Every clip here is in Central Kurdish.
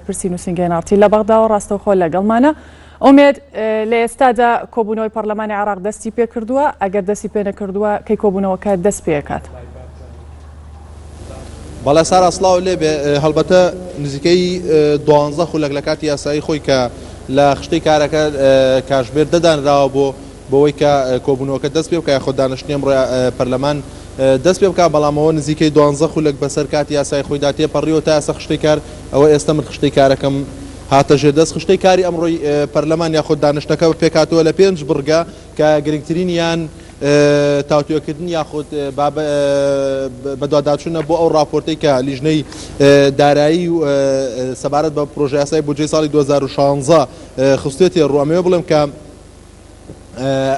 پرسی نووسنگێنارتی لە بەغداوە ڕاستەوخۆ لەگەڵمانە. ئومێد لە ئێستادا کۆبوونەوەی پەرلەمانی عێراق دەستی پێ کردووە، ئەگەر دەستی پێ نەکردووە کەی کۆبوونەوەکە دەست پێکات. بەڵێ سارا سڵاو لێبێ هەڵبەتە نزیکەی 12 خولەک لە کاتی یاسایی خۆی کە لە خشتەی کارەکە کاشبێر دەدانراوە بۆەوەی کە کۆبوونەوەکە دەست پێ بکە خۆ دانیشتنی ئەمڕۆ پەرلەمان دەست پێ بکە، بەڵامەوە نزیکەی 12 خولەک بەسەر کاتی یاسایی خۆیدا تێپەڕیەوە تا ئێستا خشتەی کار ئەوە ئێستا من خشتەی کارەکەم هاتە ژێر دەست. خشتەی کاری ئەمڕۆی پەرلەمان یاخۆ دانیشتەکە پێکاتەوە لە 5 بڕگە کە گرنگترینیان تاوتوێکردن یاخود بەدواداچوونە بۆ ئەو راپۆرتەی کە لیژنەی دارایی و سەبارەت بە پرۆژە یاسای بودجەی ساڵی 2016 خستێتی ڕوامەوە بڵێم کە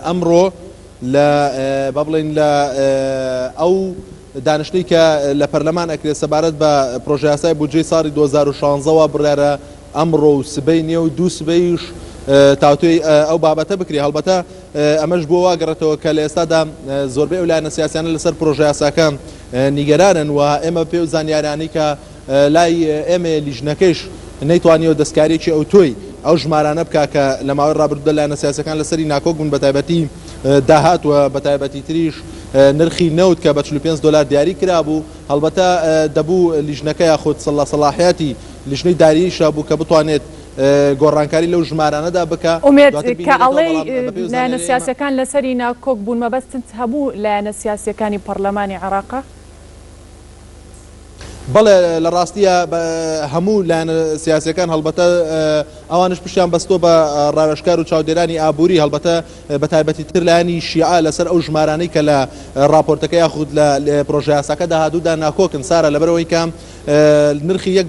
ئەمڕۆ با بڵێن لە ئەو دانیشتەی کە لە پەرلەمان ئەکرێت سەبارەت بە پرۆژە یاسای بودجەی ساڵی 2016 بڕیارە ئەمڕۆ و سبەی نییە و دوو سبەیش تاوتوی ئەو بابەتە بکری. هەڵبەتە ئەمەش بۆ واگەڕێتەوە کە لە ئێستادا زۆربەی ئەولایەنە سیاسیانە لەسەر پرۆژە یاساکە نیگەرانن و ئێمە پێ و زانیارانی کە لای ئێمە لیژنەکەیش نەیتوانیەوە دەستکاریی ئەو تۆی ئەو ژمارانە بکە کە لە ماوەی ڕابردوودا لایەنە سیاسەکان لەسەری ناکۆک بوون، بەتایبەتی داهاتوە بەتایبەتی تریش نرخی نەوت کە بە 45 دلار دیاری کرابوو. هەڵبەتە دەبوو لیژنەکە یاخود سەلاحیاتی لیژنەی داریشە بوو کە بتوانێت گۆڕانکاری لەو ژمارانەدا بکە. ئومێد کە ئەڵێ لایەنە سیاسەکان لەسەری ناکۆک بوون مەبەستن هەموو لایەنە سیاسیەکانی پەرلەمانی عێراقا؟ بەڵێ لە ڕاستیە هەموو لایەنە سیاسیەکان هەڵبەتە ئەوانش پشتیان بەستۆ بە ڕاوێژکار و چاودێرانی ئابووری، هەڵبەتە بەتایبەتی تر لایەنی شیعە لەسەر ئەو ژمارانەی کە لە راپۆرتەکە یاخود لە پرۆژە یاساکە داهاتوودا ناکۆکن. سارە لەبەرەوەی کە نرخی یەک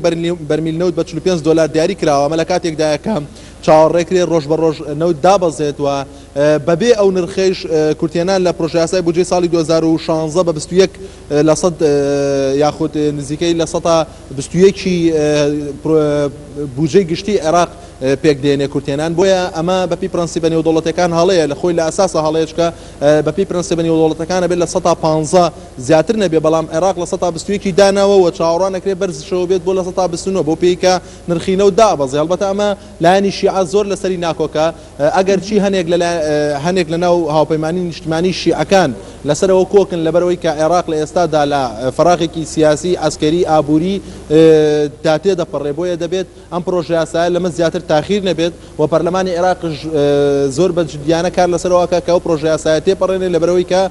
بەرمیل نەوت بە 45 دلار دیاری کراوە، ئەمە لە کاتێکدایە کە چاوەڕێکرێ ڕۆژ بە ڕۆژ نەوت دابەزێتەوە بەبێ ئەو نرخێش کورتێنان لە پرۆژە یاسای بودجەی ساڵی 2016 بە 21 لە سەد یاخود نزیکەی لە 121 بودجەی گشتی عێراق پێک دێنێ کورتێنان. بۆیە ئەمە بەپی پرەنسیبە نێودەوڵەتەکان هەڵەیە لە خۆی لە ئەساسە هەڵەیەشکە بەپی پرەنسیبە نێودەوڵەتەکانە بێت لە 115 زیاتر نەبێ، بەڵام عێراق لە 121 داناوە و چاوەڕوانەکرێ بەرزشەوە بێت بۆ لە 129 بۆ پێی کە نرخی نەوت دابەزێ. هەڵبەتە ئەمە لایەنی شیعە زۆر لەسەری ناکۆکە، ئەگەر چی هەنێک لە ناو هاوپەیمانی نیشتمانی شیعەکان لەسەرەوە کۆکن لەبەرەوەی کە عێراق لە ئێستادا لە فەراغێکی سیاسی ئەسکەری ئابووری داتێ دەپەڕێ. بۆیە دەبێت ئەم پرۆژە یاسایە لەمە زیاتر تاخیر نەبێت و پەرلەمانی عێراقش زۆر بە جدیانە کار لەسەرەوەکە کە ئەو پرۆژە یاسایە تێپەڕێنێ، لەبەرەوەی کە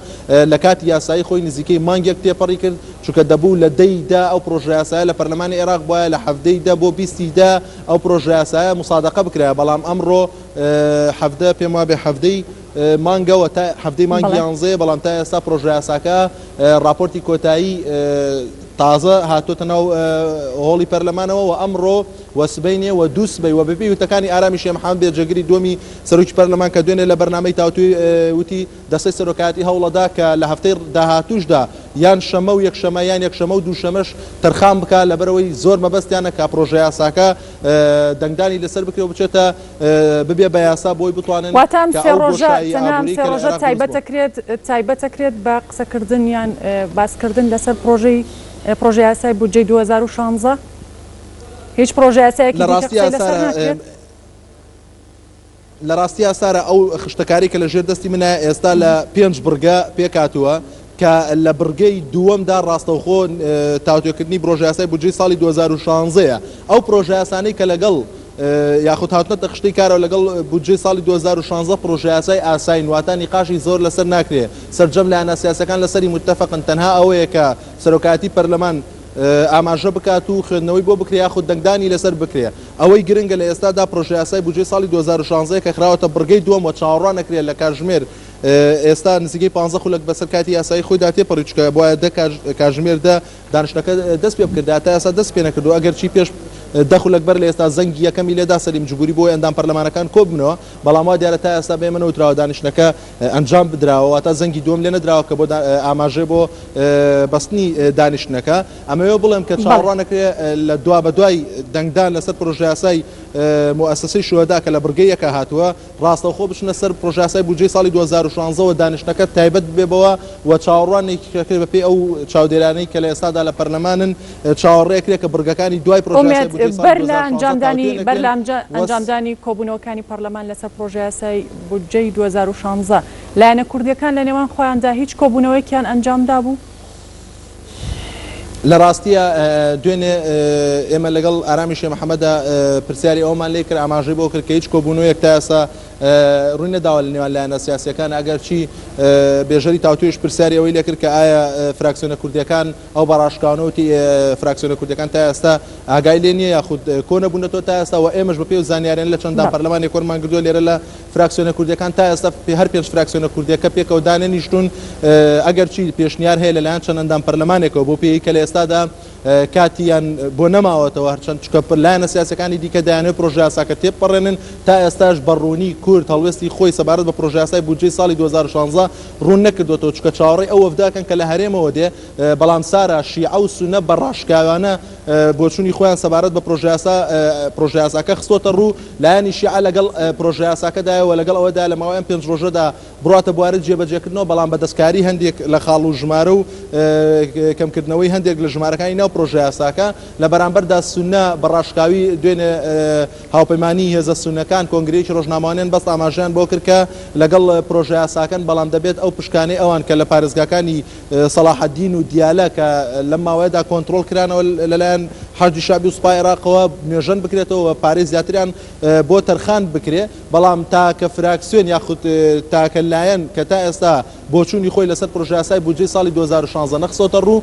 لە کاتی یاسایی خۆی نزیکەی مانگێک تێپەڕی کرد، چونکە دەبوو لە 10دا ئەو پرۆژە یاسایە لە پەرلەمانی عێراق بووە لە 7دا بۆ 20دا ئەو پرۆژە یاسایە مسادەقە بکرێ، بەڵام ئەمڕۆ 7 پێم وابێ 7 مانگەوە تا 7 مانگی 11، بەڵام تا ئێستا پرۆژە یاساکە راپۆرتی کۆتایی تازە هاتوۆتە ناو هۆڵی پەرلەمانەوە و ئەمڕۆ وەسبەینێ و دوو سبەی و بەپێی وتەکانی ئارامی شێخ محەممەد بێجەگری دومی سەرۆکی پەرلەمان کە دوێنێ لە بەرنامەی تاوتوی وتی دەستەی سەرۆکایەتی هەوڵەدا کە لە هەفتەی داهاتووشدا یان شەمە و یەکشەمە یان یەکشەمە و دووشەمەش تەرخان بکە، لەبەرەوەی زۆر مەبەستیانە کە پرۆژە یاساکە دەنگدانی لەسەر بکرێ بچێتە ببێ بە یاسا بۆی بتوانن واتام سێ ڕۆژە تایبەتەکرێت بە قسەکردن یان باسکردن لەسەر پرۆژە یاسای بودجەی 2016 هیچ پرۆژە یاسایەکی لە ڕاستی یاسارە ئەو خشتەکاری کە لە ژێر دەستی منە ئێستا لە 5 بڕگە پێکاتووە کە لە بڕگەی دووەمدا ڕاستەوخۆ تاوتوێکردنی پرۆژە یاسای بودجەی ساڵی 2016 ئەو پرۆژە یاسانەی کە لەگەڵ یاخود هاتنەتە خشتەی کارەوە لەگەڵ بودجەی ساڵی 2016 پرۆژە یاسای ئاساین واتە نیقاشی زۆر لەسەر ناکرێ، سەرجەم لایەنە سیاسەکان لەسەری متتەفەقن، تەنها ئەوەیە کە سەرۆکایەتی پەرلەمان ئاماژە بکات و خوێندنەوەی بۆ بکرێ یاخود دەنگدانی لەسەر بکرێ. ئەوەی گرنگە لە ئێستادا پرۆژە یاسای بودجەی ساڵی 2016 کە خراوەتە بڕگەی دووەم و چاوەڕوان نەکرێت لە کاتژمێر ئێستا نزیکەی 15 خولەک بەسەر کاتی یاسایی خۆیدا تێپەڕی، چکە بۆیە کاتژمێردا دانیشتەکە دەست پێ بکرد، تا ئێستا دەست پێ نەکردو. ئەگەر چی پێش 10 خولەک بەر لە ئێستا زەنگی یەکەمی لێدا سەری مجبوری بۆ ئەندام پەرلەمانەکان کۆ بنەوە، بەڵام وا دیارە تا ئێستا بێ منەوتراوە دانیشتەکە ئەنجام بدراوە، تا زەنگی دووەم لێ نەدراوە کە بۆ ئاماژێ بۆ بەستنی دانیشتنەکە. ئەمەوێ بڵێم کە چاوەڕوان نەکرێ لە بە دوای دەنگدان لەسەر پرۆژە یاسای مؤسسەی شوهدا کە لە بڕگەیەکە هاتووە ڕاستەوخۆ بچنە سەر پرۆژەیاسای بودجەی ساڵی 2016 و دانیشتەکە تایبەت بێبەوە و چاوەڕوانێکی بەپێی ئەو چاودێرانەی کە لە ئێستادا لە پەرلەمانن چاوەڕێکرێک کە بڕگەکانی دوای پرۆژەیاسای بودجەی ساڵی 2016 بەر لە ئەنجامدانی کۆبوونەوەکانی پەرلەمان لەسەر پرۆژەیاسای بودجەی 2016 لایەنە کوردیەکان لە نێوان خۆیاندا هیچ کۆبوونەوەیکیان ئەنجامدا بوو؟ لە ڕاستیە دوێنێ ئێمە لەگەڵ ئارامی شێخ محەممەدا پرسیاری ئەومان لێ کرد ئاماژەی بۆ کرد کە هیچ کۆبوونەوەیەک تا ئێستا ڕووی نەداوە لە نێوان لایەنە سیاسیەکان ئەگەر چی بێژەری تاوتوێش پرسیاری ئەوەی لێ کرد کە ئایا فراکسیۆنە کوردیەکان ئەو بەڕاشکانەوتی فراکسیۆنە کوردیەکان تا ئێستا ئاگای لێ نییە یاخود کۆنە بوونەتەوە تا ئێستا و ئێمەش بەپێ و زانیاریان لە چەندان پەرلەمانی کۆرمان کردووە لێرە لە فراکسیۆنە کوردیەکان تا ئێستا هەر پێنج فراکسیۆنە کوردیەکە پێکەوە دانێنیشتون ئەگەر چی پێشنیار هەیە لەلایەن چەندان پەرلەمانێکەوە بۆ پێی کە لە ئێستادا کاتیان بۆ نەماوەتەوە هەرچەند چکە لایەنە سیاسەکانی دیکە دایانێت پرۆژە یاساکە تێپەڕێنن تا ئێستاش بەڕوونی کورد هەڵوێستی خۆی سەبارەت بە پرۆژە یاسای بودجەی ساڵی 2016 ڕوون نەکردوێتەوە چکە چاوەڕێی ئەو وەفداکەن کە لە هەرێمەوە دێ بەڵام سارە شیعە و سونە بەڕاشکاوانە بۆچوونی خۆیان سەبارەت بە پرۆژە یاساکە خستۆتە ڕوو لایەنی شیعە لەگەڵ پرۆژە یاساکەدایەوە لەگەڵ ئەوەدا لە ماوەیان 5 ڕۆژەدا بڕاتە بوارە جێبەجێکردنەوە بەڵام بەدەستکاری هەندێک لە خاڵ و ژمارە و کەمکردنەوەی هەندێک لە ژمارەکانی ناو پرۆژە یاساکە لە بەرامبەردا سونە بەڕاشکاوی دوێنێ هاوپەیمانی هێزە سونەکان کۆنگرەیەکی ڕۆژنامەوانیان بەست ئاماژیان بۆ کرد کە لەگەڵ پرۆژە یاساکەن بەڵام دەبێت ئەو پشکانەی ئەوان کە لە پارێزگاکانی سەلاحەدین و دیالە کە لەم ماوەیەدا کۆنتڕۆڵ کرانەوە لەلایەن حەشدی شابی و سوپای عێراقەوە نوێژەن بکرێتەوە پارێ زیاتریان بۆ تەرخان بکرێ بەڵام تاکە فراکسیۆن یاخود تاکە لایەن کە تا ئێستا بۆچوونی خۆی لەسەر پرۆژە یاسای بودجەی ساڵی 2016 نەخسۆتە ڕوو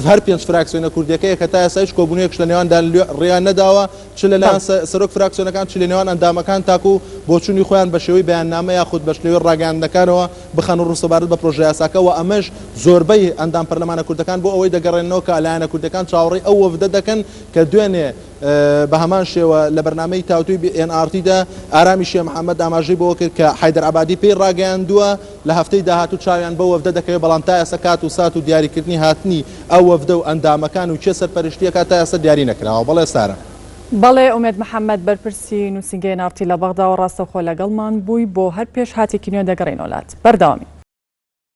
هەر پێنج فراکسیۆنە کوردیەکەیە کە تا ئێستا هیچ کۆبوونەیەکش لە نێواندا ڕێیان نەداوە چ لەلایەن سەرۆک فراکسیۆنەکان چ لە نێوان ئەندامەکان تاکو بۆچوونی خۆیان بە شێوەی بەیاننامە یاخود بە شێوەی ڕاگەیاندنەکانەوە بخەن و ڕووسەبارەت بە پرۆژە یاساکە و ئەمەش زۆربەی ئەندام پەرلەمانە کوردەکان بۆ ئەوەی دەگەڕێنەوە کە لایەنە کوردەکان چاوەڕێی ئەو وەفدە دەکەن کە دوێنێ بە هەمان شێوە لە بەرنامەی تاوتوی NRTدا ئارامی شێخ محەممەد ئاماژەی بۆ کرد کە حەیدەر عەبادی پێی ڕاگەیاندووە لە هەفتەی داهاتوو چاویان بە وەفدە دەکەوێت بەڵام تا ئێستا کات و سات و دیاریکردنی هاتنی ئەو وەفدە و ئەندامەکان و چێ سەرپەرشتیەکە تا ئێستا دیاری نەکراوە. بەڵێ سارە. بەڵێ ئومێد محەممەد بەرپرسی نووسینگەی NRT لە بەغدا و ڕاستەوخۆ لەگەڵمان بووی بۆ هەر پێش هاتێکی نوێ دەگەڕێنەوەلات بەردەوامی.